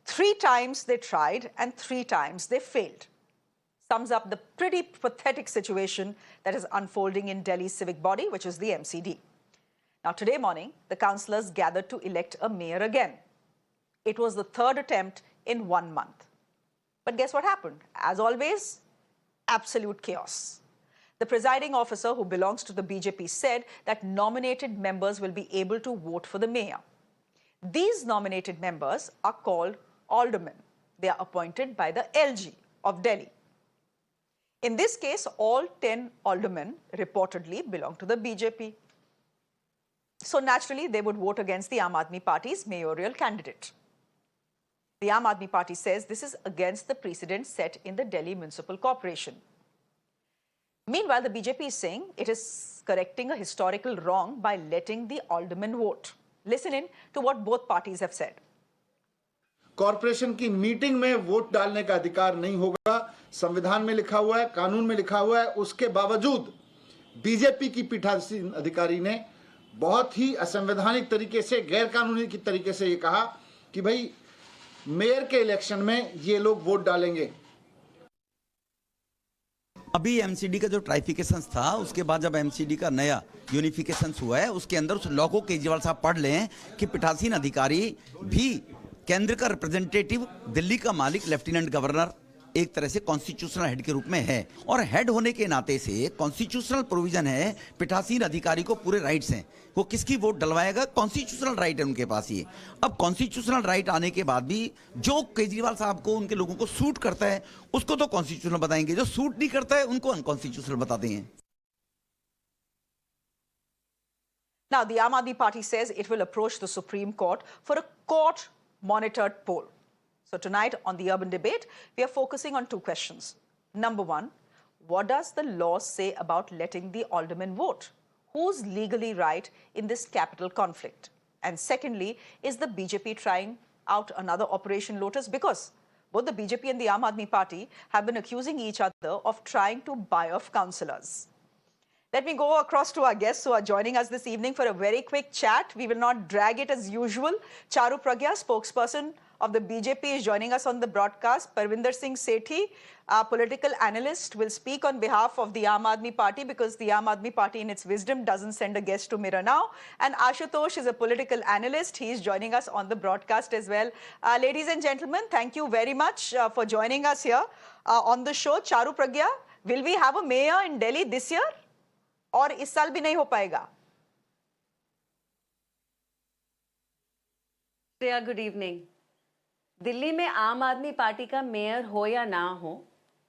3 times they tried and 3 times they failed. Sums up the pretty pathetic situation that is unfolding in Delhi's civic body, which is the MCD. Now, today morning, the councillors gathered to elect a mayor again. It was the 3rd attempt in 1 month. But guess what happened? As always, absolute chaos. The presiding officer, who belongs to the BJP, said that nominated members will be able to vote for the mayor. These nominated members are called aldermen. They are appointed by the LG of Delhi. In this case, all 10 aldermen reportedly belong to the BJP. So naturally, they would vote against the Aam Aadmi Party's mayoral candidate. The Aam Aadmi Party says this is against the precedent set in the Delhi Municipal Corporation. Meanwhile, the BJP is saying it is correcting a historical wrong by letting the aldermen vote. Listen in to what both parties have said. Corporation की meeting में vote डालने का अधिकार नहीं होगा, संविधान में लिखा हुआ है, कानून में लिखा हुआ है। उसके बावजूद बीजेपी की पीठासीन अधिकारी ने बहुत ही असंवैधानिक तरीके से, गैर कानूनी की तरीके से ये कहा कि भाई मेयर के इलेक्शन में ये लोग वोट डालेंगे। अभी एमसीडी का जो ट्राइफिकेशन था, उसके बाद जब एमसीडी का नया यूनिफिकेशन हुआ है, उसके अंदर उस लॉ को केजरीवाल साहब पढ़ लें कि पीठासीन अधिकारी भी केंद्र का रिप्रेजेंटेटिव, दिल्ली का मालिक लेफ्टिनेंट गवर्नर एक तरह से कॉन्स्टिट्यूशनल हेड के रूप में है, और हेड होने के नाते से कॉन्स्टिट्यूशनल प्रोविजन है, पीठासीन अधिकारी को पूरे राइट्स हैं, वो किसकी वोट डलवाएगा, कॉन्स्टिट्यूशनल राइट है उनके पास ये। अब कॉन्स्टिट्यूशनल राइट आने के बाद भी जो केजरीवाल साहब को, उनके लोगों को सूट करता है उसको तो कॉन्स्टिट्यूशनल बताएंगे, जो सूट नहीं करता है उनको अनकॉन्स्टिट्यूशनल बताते हैं। Now, the Aam Aadmi Party says it will approach the Supreme Court for a court-monitored poll. So tonight on the Urban Debate, we are focusing on 2 questions. Number 1, what does the law say about letting the aldermen vote? Who's legally right in this capital conflict? And secondly, is the BJP trying out another Operation Lotus? Because both the BJP and the Aam Aadmi Party have been accusing each other of trying to buy off councillors. Let me go across to our guests who are joining us this evening for a very quick chat. We will not drag it as usual. Charu Pragya, spokesperson of the BJP, is joining us on the broadcast. Parvinder Singh Sethi, our political analyst, will speak on behalf of the Aam Aadmi Party because the Aam Aadmi Party, in its wisdom, doesn't send a guest to Mirror Now. And Ashutosh is a political analyst. He is joining us on the broadcast as well. Ladies and gentlemen, thank you very much for joining us here on the show. Charu Pragya, will we have a mayor in Delhi this year? और इस साल भी नहीं हो पाएगा? Shreya, good evening. Delhi में आम Aadmi party का मेयर हो या ना हो,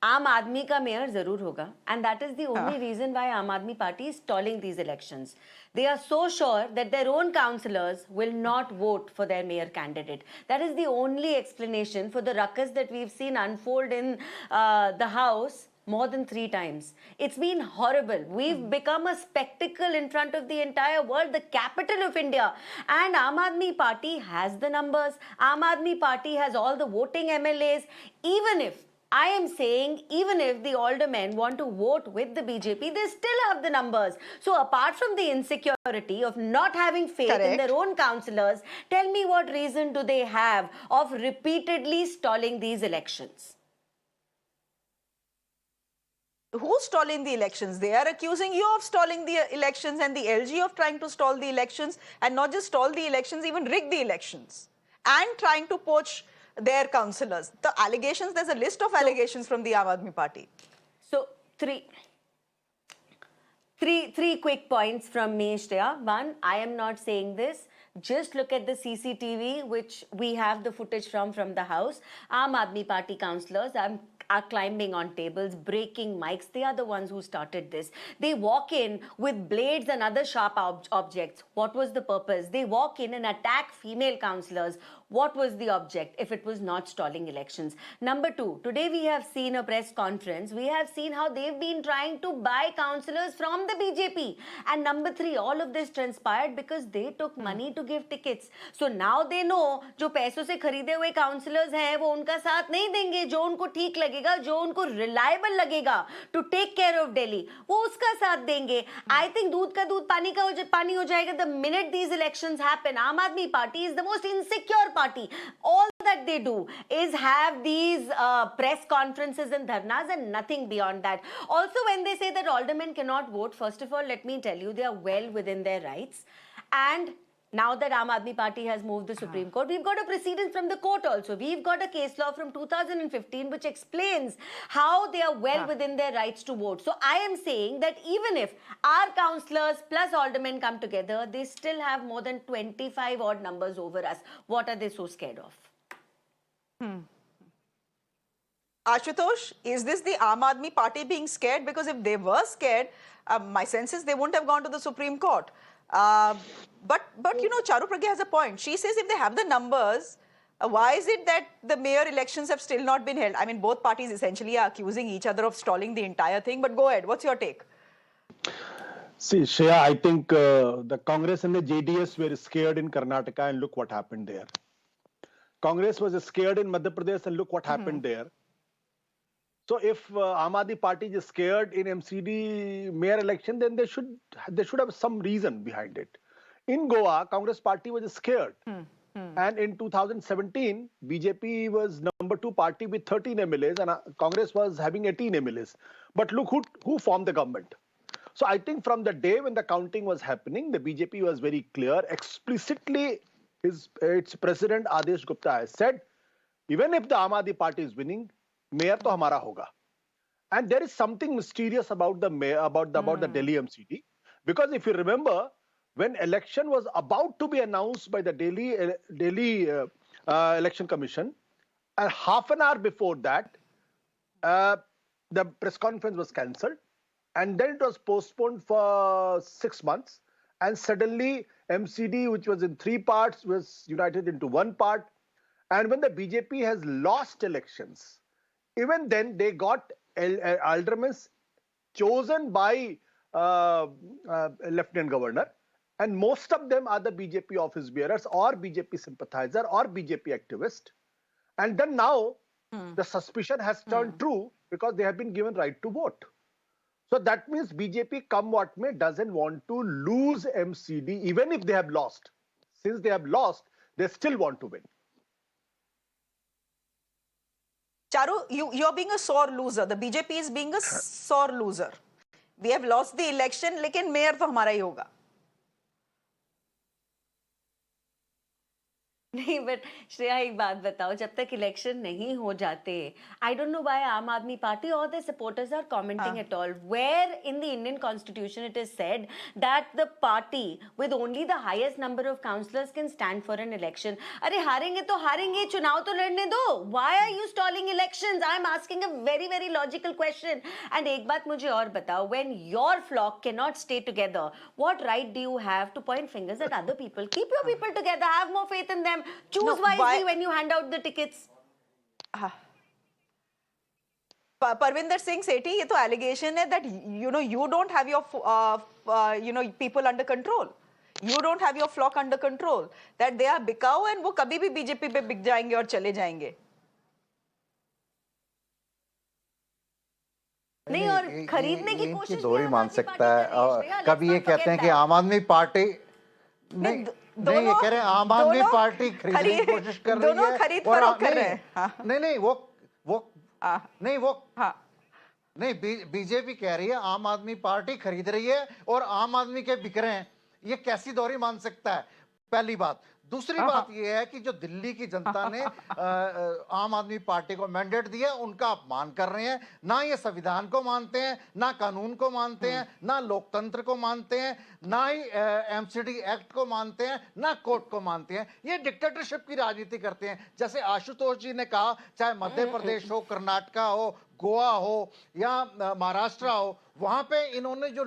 आम आदमी का मेयर जरूर होगा, and that is the only reason why Aam Aadmi Party is stalling these elections. They are so sure that their own councillors will not vote for their mayor candidate. That is the only explanation for the ruckus that we've seen unfold in the House more than 3 times. It's been horrible. We've become a spectacle in front of the entire world, the capital of India. And Aam Aadmi Party has the numbers. Aam Aadmi Party has all the voting MLAs. Even if, I am saying, even if the aldermen want to vote with the BJP, they still have the numbers. So apart from the insecurity of not having faith in their own councillors, tell me what reason do they have of repeatedly stalling these elections? Who's stalling the elections? They are accusing you of stalling the elections and the LG of trying to stall the elections, and not just stall the elections, even rig the elections and trying to poach their councillors. The allegations, there's a list of allegations from the Aam Aadmi Party. So, three quick points from me, Shreya. One, I am not saying this. Just look at the CCTV, which we have the footage from the House. Aam Aadmi Party councillors are climbing on tables, breaking mics. They are the ones who started this. They walk in with blades and other sharp objects. What was the purpose? They walk in and attack female councillors. What was the object if it was not stalling elections? Number 2, today we have seen a press conference. We have seen how they've been trying to buy councillors from the BJP. And number 3, all of this transpired because they took money to give tickets. So now they know जो पैसों से खरीदे हुए councillors हैं वो उनका साथ नहीं देंगे, जो उनको ठीक लगेगा, जो उनको reliable लगेगा to take care of Delhi, वो उसका साथ देंगे. I think दूध का दूध पानी का पानी हो जाएगा the minute these elections happen. Aam Aadmi Party is the most insecure party. All that they do is have these press conferences and dharnas and nothing beyond that. Also, when they say that aldermen cannot vote, first of all, let me tell you, they are well within their rights. And now that Aam Aadmi Party has moved the Supreme Court, we've got a precedent from the court also. We've got a case law from 2015 which explains how they are well within their rights to vote. So I am saying that even if our councillors plus aldermen come together, they still have more than 25 odd numbers over us. What are they so scared of? Ashutosh, is this the Aam Aadmi Party being scared? Because if they were scared, my sense is they wouldn't have gone to the Supreme Court. But you know, Charu Pragya has a point. She says if they have the numbers, why is it that the mayor elections have still not been held? I mean, both parties essentially are accusing each other of stalling the entire thing. But go ahead. What's your take? See, Shreya, I think the Congress and the JDS were scared in Karnataka, and look what happened there. Congress was scared in Madhya Pradesh, and look what happened there. So if Aam Aadmi Party is scared in MCD mayor election, then they should have some reason behind it. In Goa, Congress Party was scared. And in 2017, BJP was number 2 party with 13 MLAs and Congress was having 18 MLAs. But look who formed the government. So I think from the day when the counting was happening, the BJP was very clear. Explicitly, its president Adesh Gupta has said, even if the Aam Aadmi Party is winning, mayor to hamara hoga. And there is something mysterious about the mayor, about the Delhi MCD, because if you remember, when election was about to be announced by the Delhi Election Commission, and half an hour before that, the press conference was cancelled, and then it was postponed for 6 months, and suddenly MCD, which was in 3 parts, was united into 1 part. And when the BJP has lost elections, even then they got aldermen chosen by Lieutenant Governor, and most of them are the BJP office bearers or BJP sympathizer or BJP activist. And then now the suspicion has turned true because they have been given right to vote. So that means BJP, come what may, doesn't want to lose MCD even if they have lost. Since they have lost, they still want to win. Charu, you're being a sore loser. The BJP is being a sore loser. We have lost the election, लेकिन mayor तो हमारा ही होगा. नहीं, but Shreya एक बात बताओ, जब तक इलेक्शन नहीं हो जाते, आई डोंट नो व्हाई आम आदमी पार्टी और the supporters are commenting at all. Where in the Indian constitution it is said that the party with only the highest number of councillors can stand for an election. अरे हारेंगे तो हारेंगे, चुनाव तो लड़ने दो. Why are you stalling elections? I am asking a very very logical question. And एक बात मुझे और बताओ, when your flock can not stay together, what right do you have two point fingers eight other people? Keep your people together, have more faith in them. Choose wisely when you hand out the tickets. Parvinder Singh Sethi, ये तो allegation है that you don't have your people under control. You don't have your flock under control. That they are बिकाऊ and वो कभी भी BJP पे बिक जाएंगे और चले जाएंगे. नहीं, और खरीदने की कोशिश दोहरी मान सकता है. कभी ये कहते हैं कि आम आदमी पार्टी नहीं, ये कह रहे हैं आम आदमी पार्टी खरीदने की कोशिश कर रही है. दोनों खरीद फरोख्त कर रहे हैं. नहीं, बीजेपी कह रही है आम आदमी पार्टी खरीद रही है और आम आदमी के बिक रहे हैं. ये कैसी दोहरी मान सकता है? पहली बात. दूसरी बात यह है कि जो दिल्ली की जनता ने आम आदमी पार्टी को मैंडेट दिया, उनका अपमान कर रहे हैं. ना ये संविधान को मानते हैं, ना कानून को मानते हैं, ना लोकतंत्र को मानते हैं, ना ही एमसीडी एक्ट को मानते हैं, ना कोर्ट को मानते हैं. ये डिक्टेटरशिप की राजनीति करते हैं. जैसे आशुतोष जी ने कहा, चाहे मध्य प्रदेश हो, कर्नाटका हो, गोवा हो या महाराष्ट्र हो, वहां पे इन्होंने जो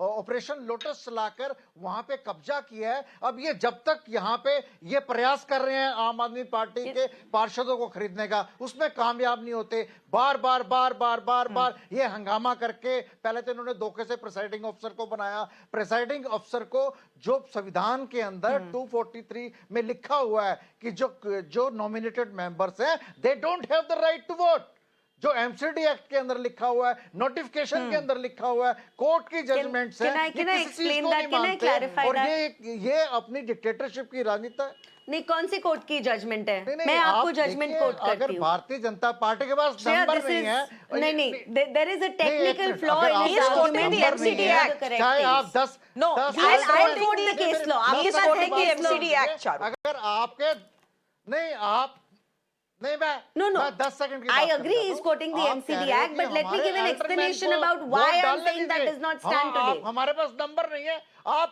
ऑपरेशन लोटस चलाकर वहां पे कब्जा किया है. अब ये जब तक यहाँ पे ये प्रयास कर रहे हैं आम आदमी पार्टी के पार्षदों को खरीदने का, उसमें कामयाब नहीं होते. बार बार ये हंगामा करके पहले तो इन्होंने धोखे से प्रिसाइडिंग ऑफिसर को बनाया. प्रिसाइडिंग ऑफिसर को जो संविधान के अंदर 243 में लिखा हुआ है कि जो नॉमिनेटेड मेंबर्स हैं, they don't have the right to vote. जो एमसीडी एक्ट के अंदर लिखा हुआ है, नोटिफिकेशन के अंदर लिखा हुआ है, कोर्ट की जजमेंट से, ये किसी चीज को नहीं मानते और ये अपनी डिक्टेटरशिप की राजनीति है। नहीं, कौन सी कोर्ट की जजमेंट है? मैं आपको जजमेंट कोट करती हूँ। अगर भारतीय जनता पार्टी के पास नंबर नहीं है, नहीं, there is a technical flaw in his argument, the MCD Act, चाहे आप 10 No, I'll quote the case law. आपके पास है case law? MCD Act, Charu. अगर आपके नहीं No, मैं 10 सेकंड की I बात agree he's quoting the MCD Act, but let me give an explanation about why I'm saying that does not stand today. हमारे पास number नहीं है, आप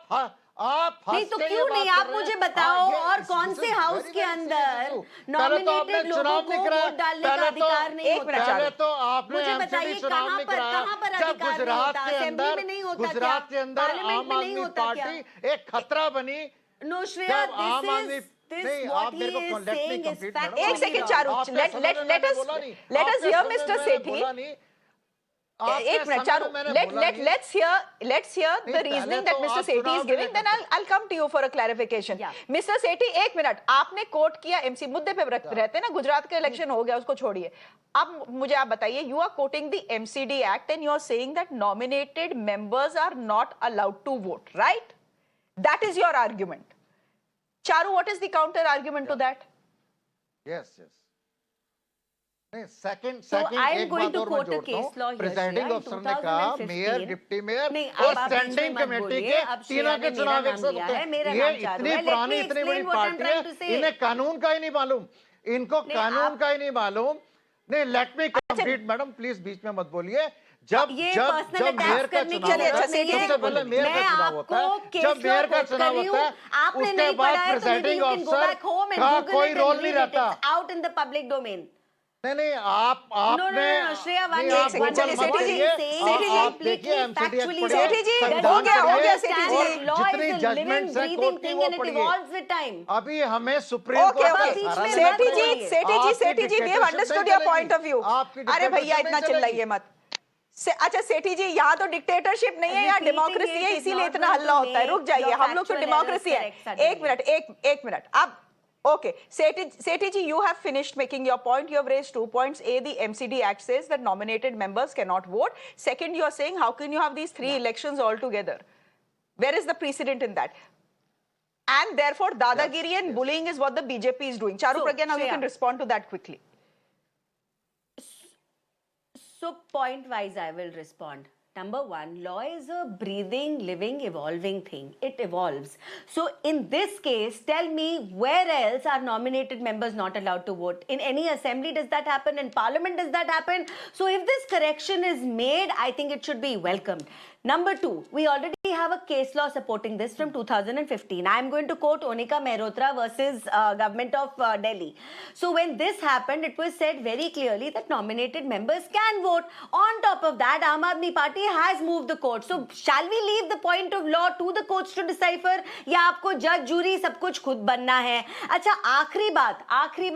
नहीं तो क्यों नहीं, आप मुझे बताओ और कौन से हाउस के अंदर नॉमिनेटेड लोगों को वोट डालने का अधिकार नहीं होता? पहले तो आपने मुझे बताइए कहां पर अधिकार नहीं होता? असेंबली में नहीं होता क्या? गुजरात के अंदर पार्लियामेंट आम में नहीं आदमी होता क्या? पार्टी एक खतरा बनी। No Shreya, this what he is saying is factually एक second Charu, let us hear Mr. Sethi. एक minute Charu, let's hear the reasoning that Mr. Sethi is giving, then I'll come to you for a clarification. Mr. Sethi, एक minute, आपने coat किया MC मुद्दे पे रहते हैं ना, गुजरात का इलेक्शन हो गया, उसको छोड़िए। अब मुझे आप बताइए, you are quoting the MCD Act and you are saying that nominated members are not allowed to vote, right? That is your argument. Charu, what is the counter argument to that? Yes. नहीं, second I am एक going बात to और quote मैं a case जोड़ता law हूँ, here, presiding Shreya, अफसर ने कहा 2015 मेयर, डिप्टी मेयर नहीं, और अब आप बीच में स्टैंडिंग मत कमेटी बोलिए, के अब तीनों श्रेया के ने चुनाव मेरा एक नाम साथ लिया होते है, हैं। मेरा ये नाम चारू इतनी है, let me पुरानी इतनी बड़ी explain what I'm party trying to है, say. इन्हें कानून का ही नहीं मालूम, इनको कानून का ही नहीं मालूम। नहीं, let me complete madam, please बीच में मत बोलिए। जब मेयर का चुनाव होता है, सबसे पहले मेयर का चुनाव होता है, जब मेयर का चुनाव होता है, उसके बाद प्रेसिडिंग अफसर का कोई रोल नहीं रहता। Out in the public domain. नहीं आपने श्रेया, जितनी जजमेंट्स हैं कोर्ट की वो पढ़िए। अभी हमें supreme court Sethi ji, we have understood your point of view. अरे भैया इतना चिल्लाइए मत। अच्छा सेठी जी, यहाँ तो डिक्टेटरशिप नहीं है, यहाँ डेमोक्रेसी है, इसीलिए इतना हल्ला होता है। रुक जाइए, हम लोग तो डेमोक्रेसी है। एक मिनट अब okay, Sethi ji, you have finished making your point. You have raised 2 points. A, the MCD Act says that nominated members cannot vote. Second, you are saying how can you have these 3 elections all together? Where is the precedent in that? And therefore, dadagiri and bullying is what the BJP is doing. Charu Pragya, now you can respond to that quickly. So point wise, I will respond. Number one, law is a breathing, living, evolving thing. It evolves. So in this case, tell me where else are nominated members not allowed to vote? In any assembly does that happen? In parliament does that happen? So if this correction is made, I think it should be welcomed. Number two, we already have a case law supporting this from 2015. I am going to quote Onika Mehrotra versus government of Delhi. So when this happened, it was said very clearly that nominated members can vote. On top of that, Aam Aadmi Party has moved the court. So shall we leave the point of law to the courts to decipher? या आपको जज jury सब कुछ खुद बनना है? अच्छा, आखिरी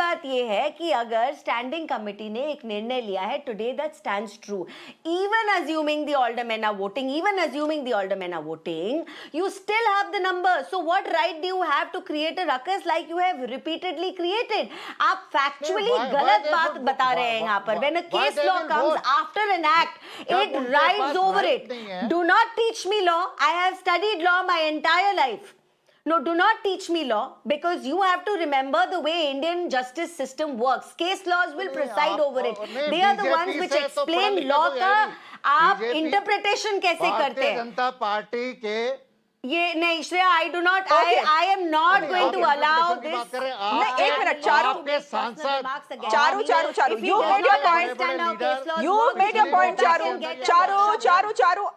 बात ये है कि अगर स्टैंडिंग कमेटी ने एक निर्णय लिया है, today that stands true. Even assuming the aldermen are voting, you still have the numbers. So what right do you have to create a ruckus like you have repeatedly created? आप factually गलत बात बता रहे हैं यहाँ पर. When a case law comes after an act, it rides over it. Do not teach me law. I have studied law my entire life. No, do not teach me law, because you have to remember the way Indian justice system works. Case laws will preside over it. They are the ones which explain law का आप interpretation कैसे करते हैं? जनता party के ये नहीं Shreya, I do not, I am not going to allow this. नहीं, एक minute, Charu, you made your point. You made your point, Charu.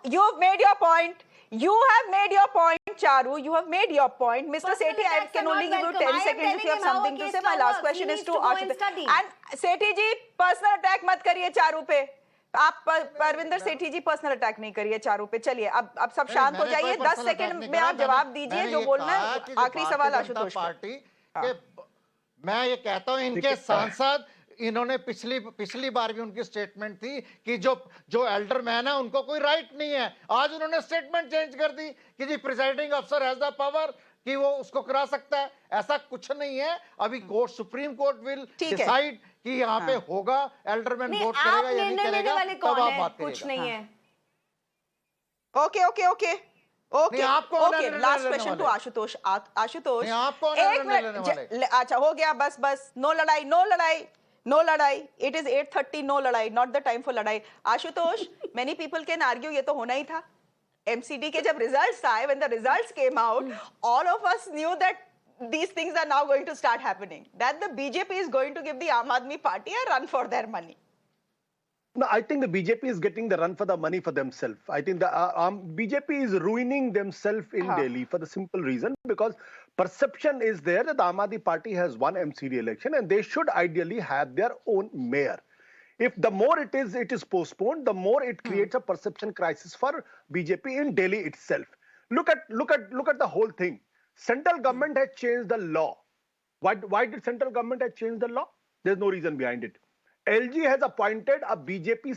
You've made your point. You have made your point, Charu. You have made your point. Mr. Sethi, I can only give you 10 seconds if you have something to say. My last question is to Ashit. And Sethi ji, personal attack मत करिए चारू पे. आप परविंदर सेठी जी personal attack नहीं करिए चारू पे. चलिए अब सब शांत हो जाइए. 10 सेकंड में आप जवाब दीजिए जो बोलना है. आखिरी सवाल आशुतोष पार्टी के. मैं ये कहता हूँ इनके सांसद, इन्होंने पिछली बार भी उनकी स्टेटमेंट थी कि जो एल्डर मैन है उनको कोई राइट नहीं है. आज उन्होंने स्टेटमेंट चेंज कर दी कि जी प्रिसाइडिंग अफसर हैज द पावर कि वो उसको करा सकता है? ऐसा कुछ नहीं है। अभी कोर्ट, सुप्रीम कोर्ट विल ठीक है। डिसाइड कि यहाँ पे होगा, एल्डरमैन नहीं, वोट आप करेगा या नहीं निर्णय लेने करेगा, वाले तब कौन आप है? बात कुछ करिएगा। नहीं है। ओके ओके ओके ओके नहीं, आप कौन है ओके निर्णय लास्ट लेने क्वेश्चन टू वाले? आशुतोष। आशुतोष नहीं, आप कौन है एक निर्णय लेने मिनट वाले? अच्छा हो गया, बस बस, नो लड़ाई नो लड़ाई नो लड़ाई। इट इज 8:30, नो लड़ाई, नॉट द टाइम फॉर लड़ाई। Ashutosh, many people can argue ये तो होना ही था। एमसीडी के जब रिजल्ट्स आए, when the results came out, all of us knew that these things are now going to start happening, that the BJP is going to give the Aam Aadmi Party a run for their money. No, I think the BJP is getting the run for the money for themselves. I think the BJP is ruining themselves in Delhi for the simple reason because perception is there that the Aam Aadmi Party has won MCD election and they should ideally have their own mayor. If the more it is postponed, the more it creates a perception crisis for BJP in Delhi itself. Look at the whole thing. Central government has changed the law. Why did central government have changed the law? There's no reason behind it. LG has appointed a BJP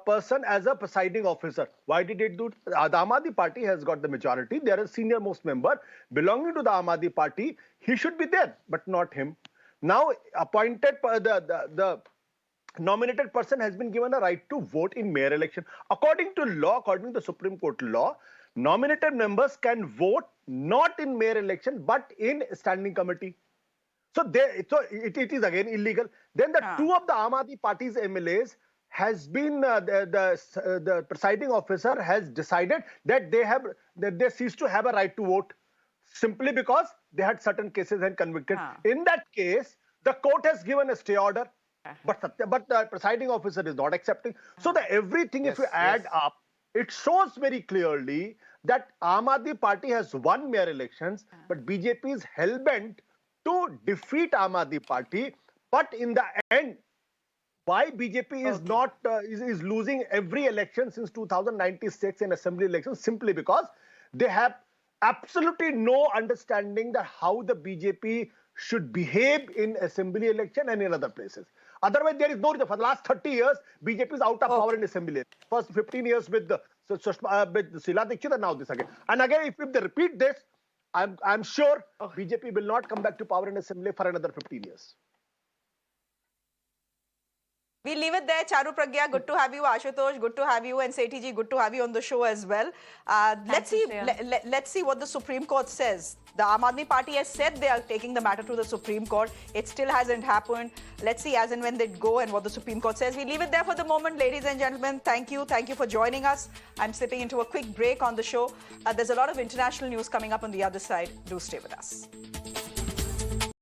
person as a presiding officer. Why did it do it? The Aam Aadmi Party has got the majority. They are a senior most member belonging to the Aam Aadmi Party. He should be there, but not him. Now appointed the nominated person has been given a right to vote in mayor election. According to law, according to the Supreme Court law, nominated members can vote not in mayor election but in standing committee. So it is again illegal. Then the two of the Aam Aadmi Party's MLAs has been the presiding officer has decided that they cease to have a right to vote simply because they had certain cases and convicted. In that case, the court has given a stay order, but the presiding officer is not accepting. So everything, if you add up, it shows very clearly that Aam Aadmi Party has won mayor elections, but BJP is hell-bent to defeat Aam Aadmi Party. But in the end, why BJP is not is losing every election since 2096 in assembly elections? Simply because they have absolutely no understanding that how the BJP should behave in assembly election and in other places. Otherwise, there is no reason. For the last 30 years, BJP is out of power in assembly. First 15 years with Shreya Dhoundial and now this again. And again, if they repeat this, I'm sure BJP will not come back to power in assembly for another 15 years. We leave it there. Charu Pragya, good to have you. Ashutosh, good to have you. And Sethi ji, good to have you on the show as well. Let's see what the Supreme Court says. The Aam Aadmi Party has said they are taking the matter to the Supreme Court. It still hasn't happened. Let's see as and when they go and what the Supreme Court says. We leave it there for the moment, ladies and gentlemen. Thank you. Thank you for joining us. I'm slipping into a quick break on the show. There's a lot of international news coming up on the other side. Do stay with us.